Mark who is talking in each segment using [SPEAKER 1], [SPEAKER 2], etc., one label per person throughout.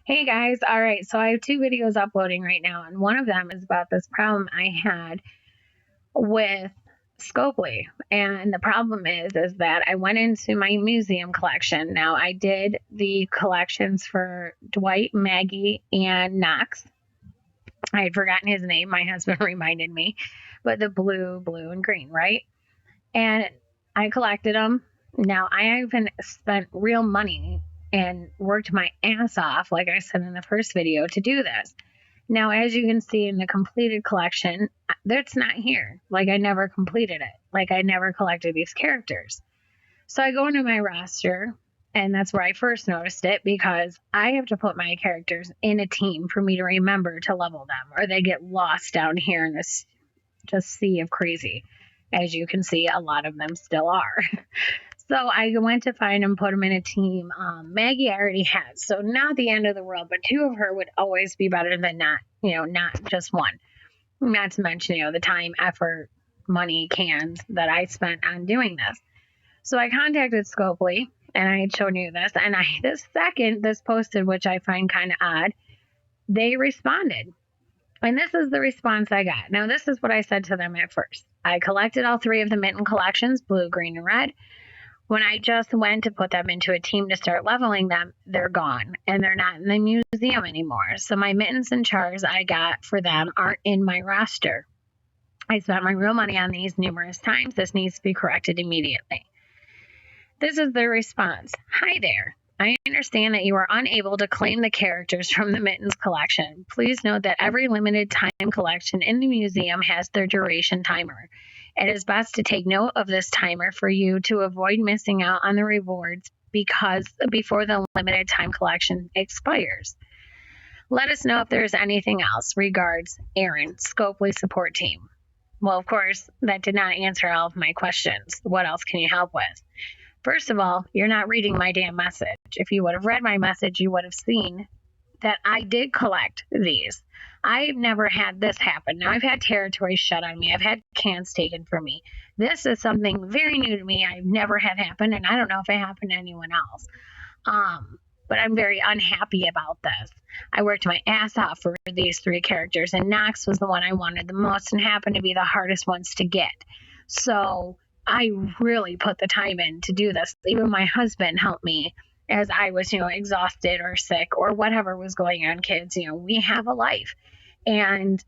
[SPEAKER 1] Hey guys, all right, so I have two videos uploading right now, and one of them is about this problem I had with Scopely. And the problem is that I went into my museum collection. Now, I did the collections for Dwight, Maggie, and Knox. I had forgotten his name. My husband reminded me, but the blue, and green, right? And I collected them. Now, I even spent real money and worked my ass off, like I said in the first video, to do this. Now, as you can see in the completed collection, that's not here. Like, I never completed it. Like, I never collected these characters. So I go into my roster, and that's where I first noticed it, because I have to put my characters in a team for me to remember to level them, or they get lost down here in this just sea of crazy. As you can see, a lot of them still are. So I went to find them, put them in a team. Maggie I already had, so not the end of the world, but two of her would always be better than not, not just one. Not to mention, the time, effort, money, cans that I spent on doing this. So I contacted Scopely, and I had shown you this, and this posted, which I find kind of odd, they responded. And this is the response I got. Now, this is what I said to them at first. I collected all three of the mitten collections, blue, green, and red. When I just went to put them into a team to start leveling them, they're gone, and they're not in the museum anymore. So my mittens and chars I got for them aren't in my roster. I spent my real money on these numerous times. This needs to be corrected immediately. This is their response. Hi there. I understand that you are unable to claim the characters from the Mittens collection. Please note that every limited time collection in the museum has their duration timer. It is best to take note of this timer for you to avoid missing out on the rewards before the limited time collection expires. Let us know if there is anything else. Regards, Aaron, Scopely support team. Well, of course, that did not answer all of my questions. What else can you help with? First of all, you're not reading my damn message. If you would have read my message, you would have seen that I did collect these. I've never had this happen. Now, I've had territories shut on me. I've had cans taken from me. This is something very new to me. I've never had happen, and I don't know if it happened to anyone else. But I'm very unhappy about this. I worked my ass off for these three characters, and Knox was the one I wanted the most and happened to be the hardest ones to get. So I really put the time in to do this. Even my husband helped me as I was, exhausted or sick or whatever was going on. Kids, we have a life and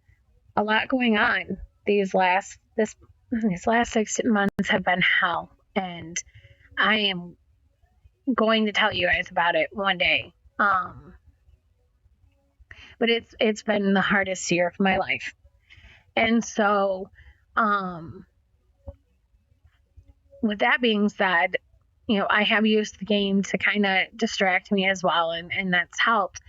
[SPEAKER 1] a lot going on. These last 6 months have been hell, and I am going to tell you guys about it one day. But it's been the hardest year of my life, and so with that being said, I have used the game to kind of distract me as well, and that's helped.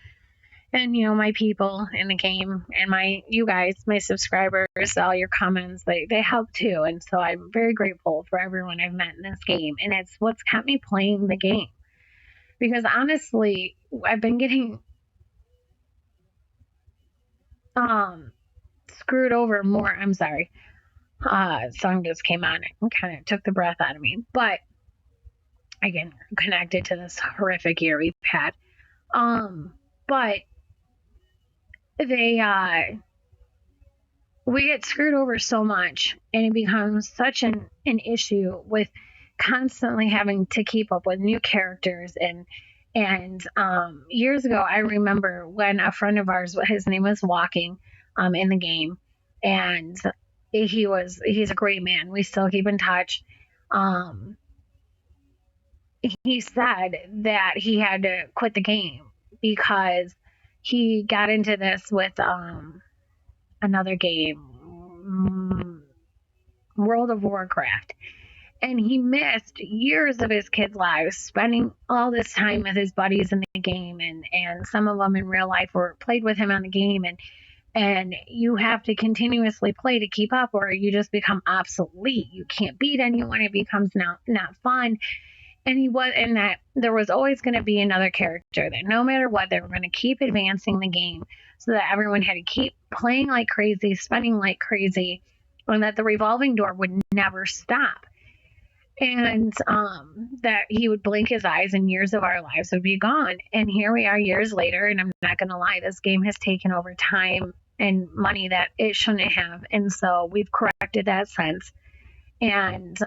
[SPEAKER 1] And, my people in the game and you guys, my subscribers, all your comments, they help too. And so I'm very grateful for everyone I've met in this game. And it's what's kept me playing the game. Because honestly, I've been getting screwed over more. I'm sorry. Song just came on and kind of took the breath out of me. But again, connected to this horrific year we've had. But we get screwed over so much, and it becomes such an issue with constantly having to keep up with new characters. And years ago, I remember when a friend of ours, his name was Walking, in the game, and he's a great man. We still keep in touch. He said that he had to quit the game because he got into this with another game, World of Warcraft, and he missed years of his kids' lives spending all this time with his buddies in the game, and some of them in real life were played with him on the game, and you have to continuously play to keep up, or you just become obsolete. You can't beat anyone. It becomes not fun. And that there was always going to be another character that no matter what, they were going to keep advancing the game so that everyone had to keep playing like crazy, spending like crazy, and that the revolving door would never stop. and that he would blink his eyes and years of our lives would be gone. And here we are years later, and I'm not going to lie, this game has taken over time and money that it shouldn't have. And so we've corrected that since. And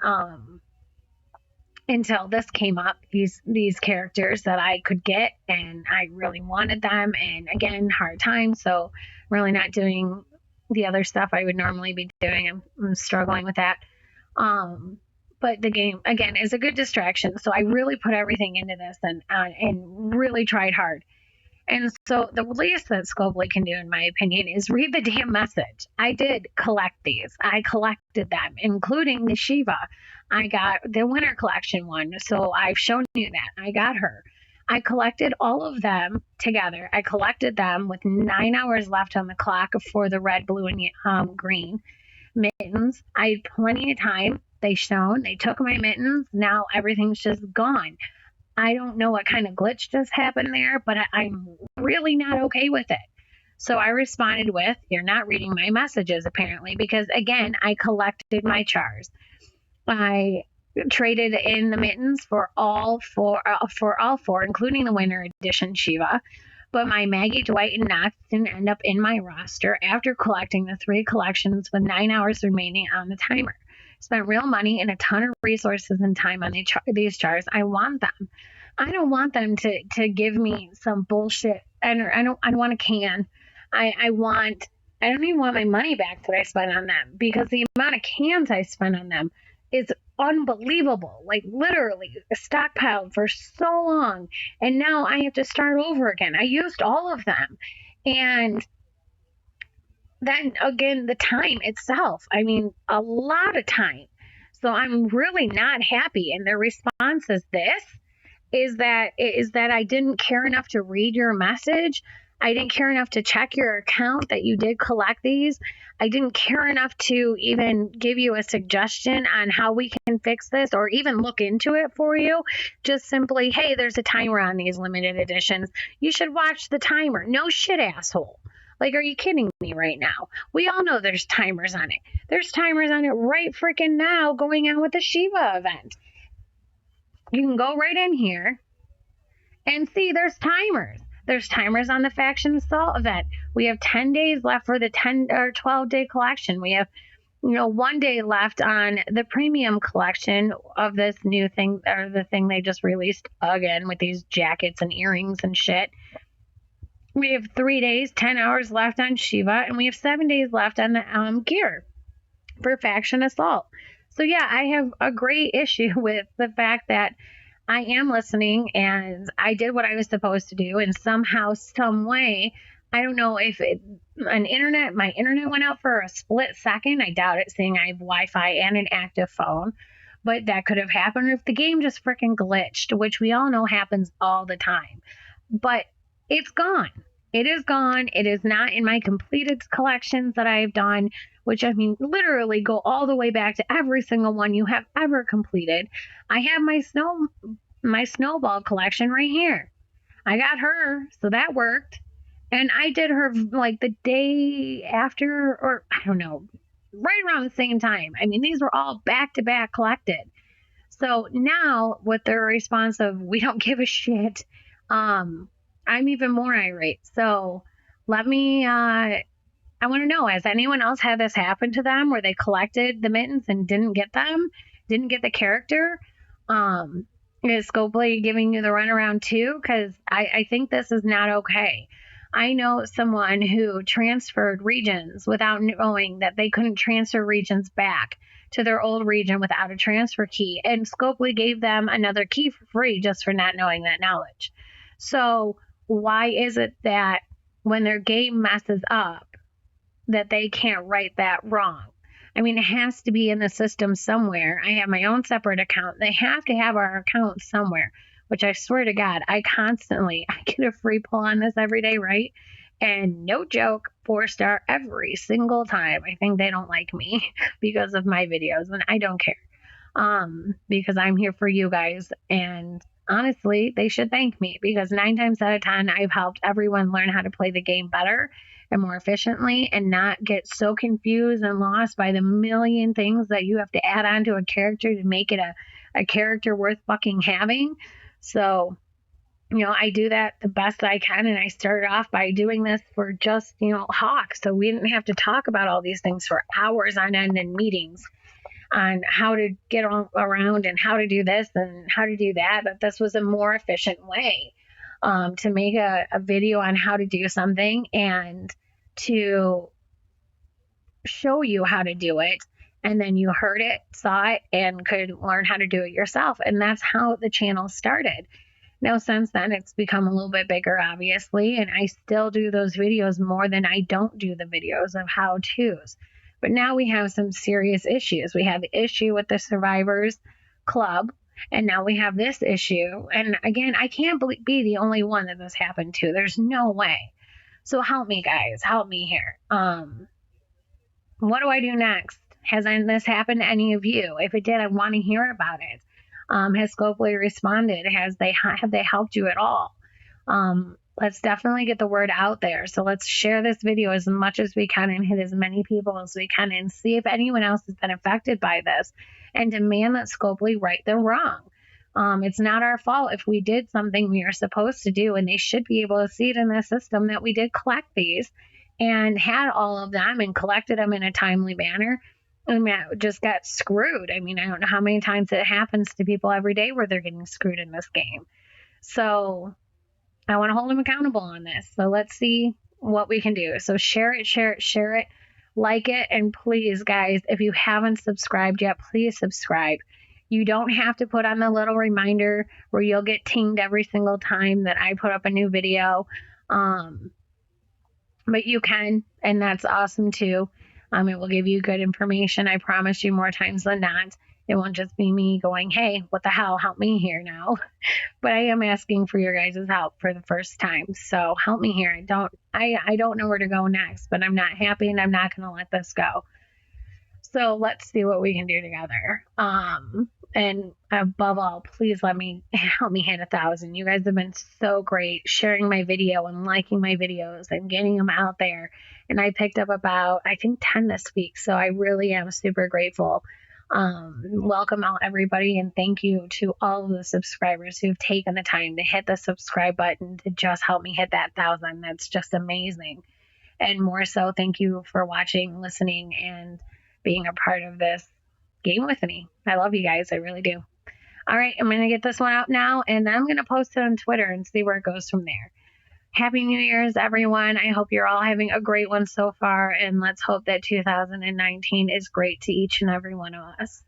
[SPEAKER 1] until this came up, these characters that I could get, and I really wanted them, and again, hard time, so really not doing the other stuff I would normally be doing. I'm struggling with that. But the game again is a good distraction, so I really put everything into this and really tried hard. And so the least that Scopely can do, in my opinion, is read the damn message. I did collect these. I collected them, including the Shiva. I got the winter collection one, so I've shown you that. I got her. I collected all of them together. I collected them with 9 hours left on the clock for the red, blue, and green mittens. I had plenty of time. They took my mittens. Now everything's just gone. I don't know what kind of glitch just happened there, but I'm really not okay with it. So I responded with, "You're not reading my messages, apparently," because again, I collected my CHARs. I traded in the mittens for all four, including the winter edition Shiva. But my Maggie, Dwight, and Knox didn't end up in my roster after collecting the 3 collections with 9 hours remaining on the timer. Spent real money and a ton of resources and time on these CHARs. I want them. I don't want them to give me some bullshit. I don't want a can. I don't even want my money back that I spent on them, because the amount of cans I spent on them is unbelievable. Like literally stockpiled for so long, and now I have to start over again. I used all of them, and then again, the time itself, I mean, a lot of time. So I'm really not happy. And their response is that I didn't care enough to read your message. I didn't care enough to check your account that you did collect these. I didn't care enough to even give you a suggestion on how we can fix this, or even look into it for you. Just simply, hey, there's a timer on these limited editions. You should watch the timer. No shit, asshole. Like, are you kidding me right now? We all know there's timers on it. There's timers on it right freaking now going on with the Shiva event. You can go right in here and see there's timers. There's timers on the Faction Assault event. We have 10 days left for the 10 or 12-day collection. We have 1 day left on the premium collection of this new thing, or the thing they just released again with these jackets and earrings and shit. We have 3 days, 10 hours left on Shiva, and we have 7 days left on the gear for Faction Assault. So yeah, I have a great issue with the fact that I am listening, and I did what I was supposed to do, and somehow, some way, I don't know if my internet went out for a split second. I doubt it, seeing I have Wi-Fi and an active phone. But that could have happened if the game just freaking glitched, which we all know happens all the time. But it's gone. It is gone. It is not in my completed collections that I've done, which, I mean, literally go all the way back to every single one you have ever completed. I have my snowball collection right here. I got her, so that worked. And I did her like the day after, or I don't know, right around the same time. I mean, these were all back to back collected. So now with their response of, "We don't give a shit," I'm even more irate. So let me, I want to know, has anyone else had this happen to them where they collected the mittens and didn't get the character? Is Scopely giving you the runaround too? Because I think this is not okay. I know someone who transferred regions without knowing that they couldn't transfer regions back to their old region without a transfer key, and Scopely gave them another key for free just for not knowing that knowledge. So why is it that when their game messes up that they can't right that wrong? I mean, it has to be in the system somewhere. I have my own separate account. They have to have our account somewhere, which I swear to God, I get a free pull on this every day, right? And no joke, 4-star every single time. I think they don't like me because of my videos, and I don't care. Because I'm here for you guys, and honestly, they should thank me, because 9 times out of 10, I've helped everyone learn how to play the game better and more efficiently, and not get so confused and lost by the million things that you have to add on to a character to make it a character worth fucking having. So, I do that the best I can. And I started off by doing this for just, Hawk. So we didn't have to talk about all these things for hours on end in meetings on how to get around and how to do this and how to do that. But this was a more efficient way to make a video on how to do something and to show you how to do it. And then you heard it, saw it, and could learn how to do it yourself. And that's how the channel started. Now, since then, it's become a little bit bigger, obviously, and I still do those videos more than I don't do the videos of how-tos. But now we have some serious issues. We have the issue with the Survivors Club, and now we have this issue. And again, I can't be the only one that this happened to. There's no way. So help me, guys. Help me here. What do I do next? Has this happened to any of you? If it did, I want to hear about it. Has Scopely responded? Have they helped you at all? Let's definitely get the word out there. So let's share this video as much as we can and hit as many people as we can and see if anyone else has been affected by this and demand that Scopely right their wrong. It's not our fault if we did something we were supposed to do, and they should be able to see it in the system that we did collect these and had all of them and collected them in a timely manner. And just got screwed. I mean, I don't know how many times it happens to people every day where they're getting screwed in this game. So I want to hold them accountable on this. So let's see what we can do. So share it, like it. And please, guys, if you haven't subscribed yet, please subscribe. You don't have to put on the little reminder where you'll get pinged every single time that I put up a new video. But you can, and that's awesome too. It will give you good information. I promise you, more times than not. It won't just be me going, hey, what the hell, help me here now. But I am asking for your guys' help for the first time. So help me here. I don't know where to go next, but I'm not happy and I'm not going to let this go. So let's see what we can do together. And above all, please help me hit 1,000. You guys have been so great sharing my video and liking my videos and getting them out there. And I picked up about, I think, 10 this week. So I really am super grateful. Welcome out everybody. And thank you to all of the subscribers who've taken the time to hit the subscribe button to just help me hit that 1,000. That's just amazing. And more so, thank you for watching, listening, and being a part of this game with me. I love you guys. I really do. All right, I'm going to get this one out now, and then I'm going to post it on Twitter and see where it goes from there. Happy New Year's, everyone. I hope you're all having a great one so far, and let's hope that 2019 is great to each and every one of us.